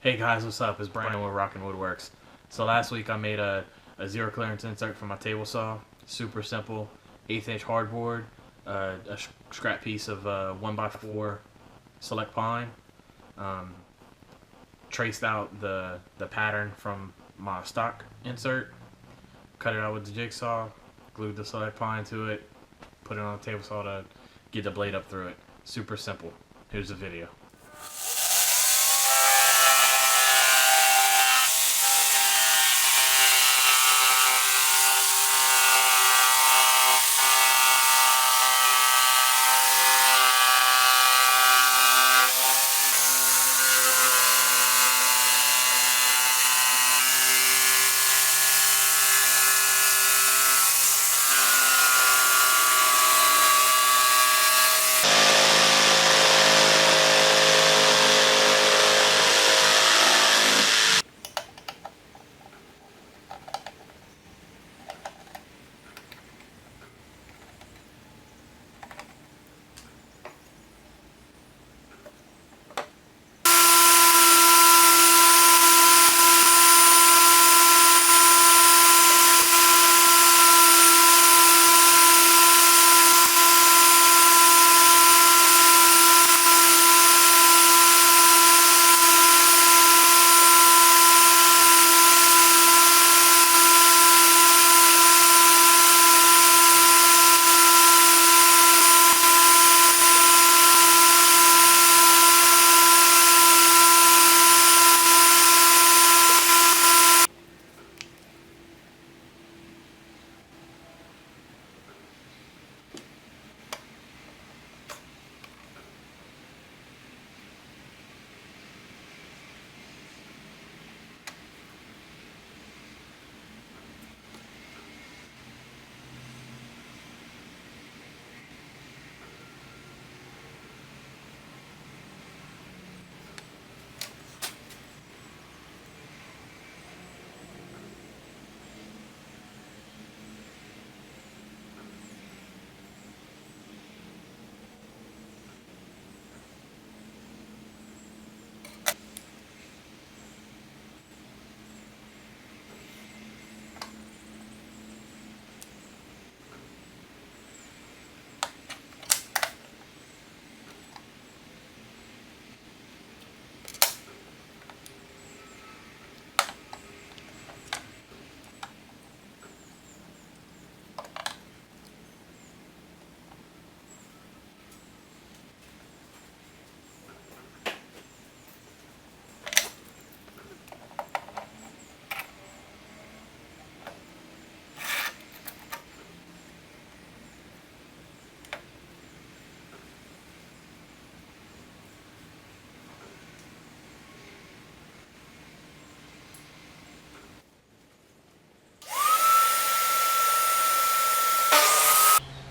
Hey guys, what's up? It's Brandon with Rockin' Woodworks. So last week I made a zero clearance insert for my table saw. Super simple, 1/8 inch hardboard, a scrap piece of 1x4 select pine. Traced out the pattern from my stock insert, cut it out with the jigsaw, glued the select pine to it, put it on the table saw to get the blade up through it. Super simple. Here's the video.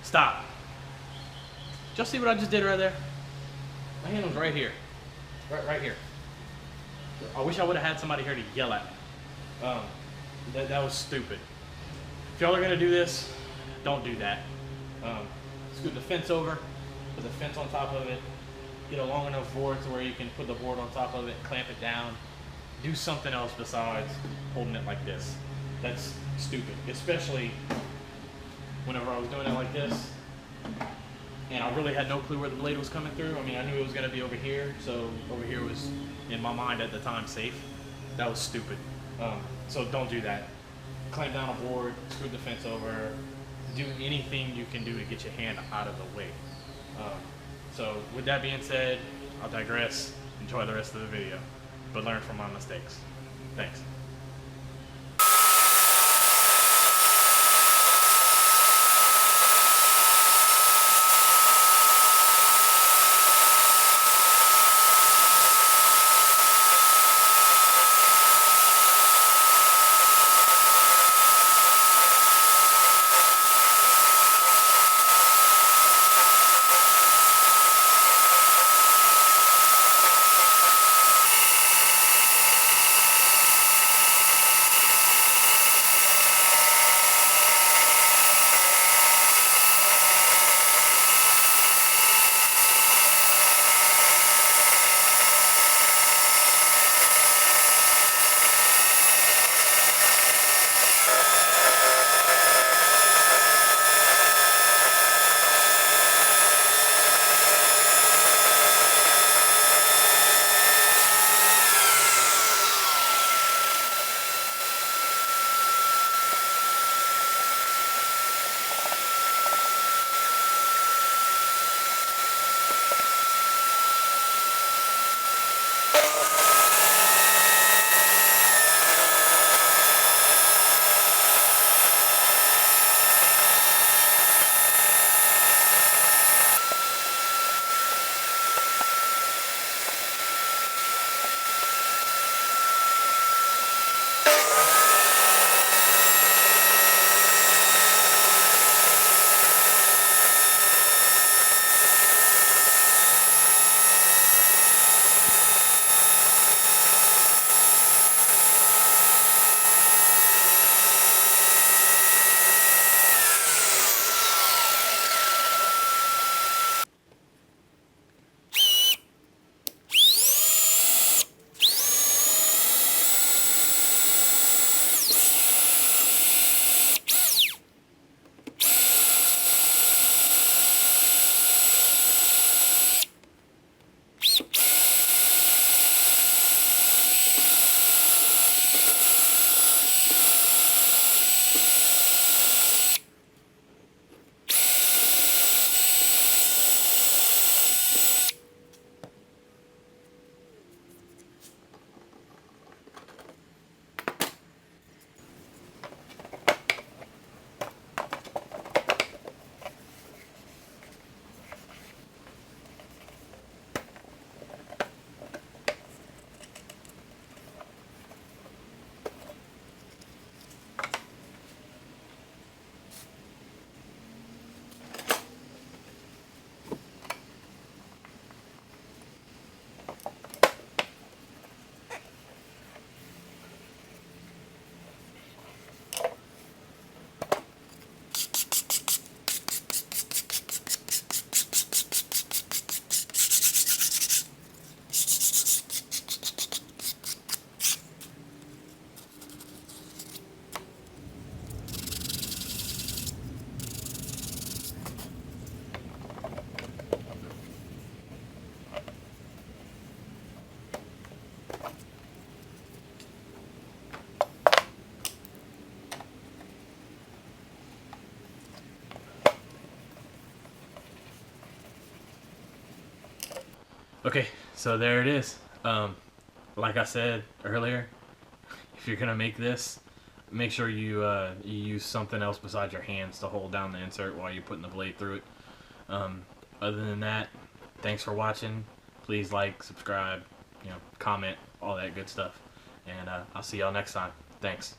Stop. Did y'all see what I just did right there? My hand was right here. Right here. I wish I would have had somebody here to yell at me. That was stupid. If y'all are gonna do this, don't do that. Scoot the fence over, put the fence on top of it, get a long enough board to where you can put the board on top of it, clamp it down. Do something else besides holding it like this. That's stupid, especially whenever I was doing it like this, and I really had no clue where the blade was coming through. I mean, I knew it was gonna be over here, so over here was, in my mind at the time, safe. That was stupid. So don't do that. Clamp down a board, screw the fence over, do anything you can do to get your hand out of the way. So with that being said, I'll digress. Enjoy the rest of the video, but learn from my mistakes. Thanks. Okay, so there it is. Like I said earlier, if you're gonna make this, make sure you use something else besides your hands to hold down the insert while you're putting the blade through it. Um, Other than that, thanks for watching. Please like, subscribe, comment, all that good stuff. And I'll see y'all next time. Thanks.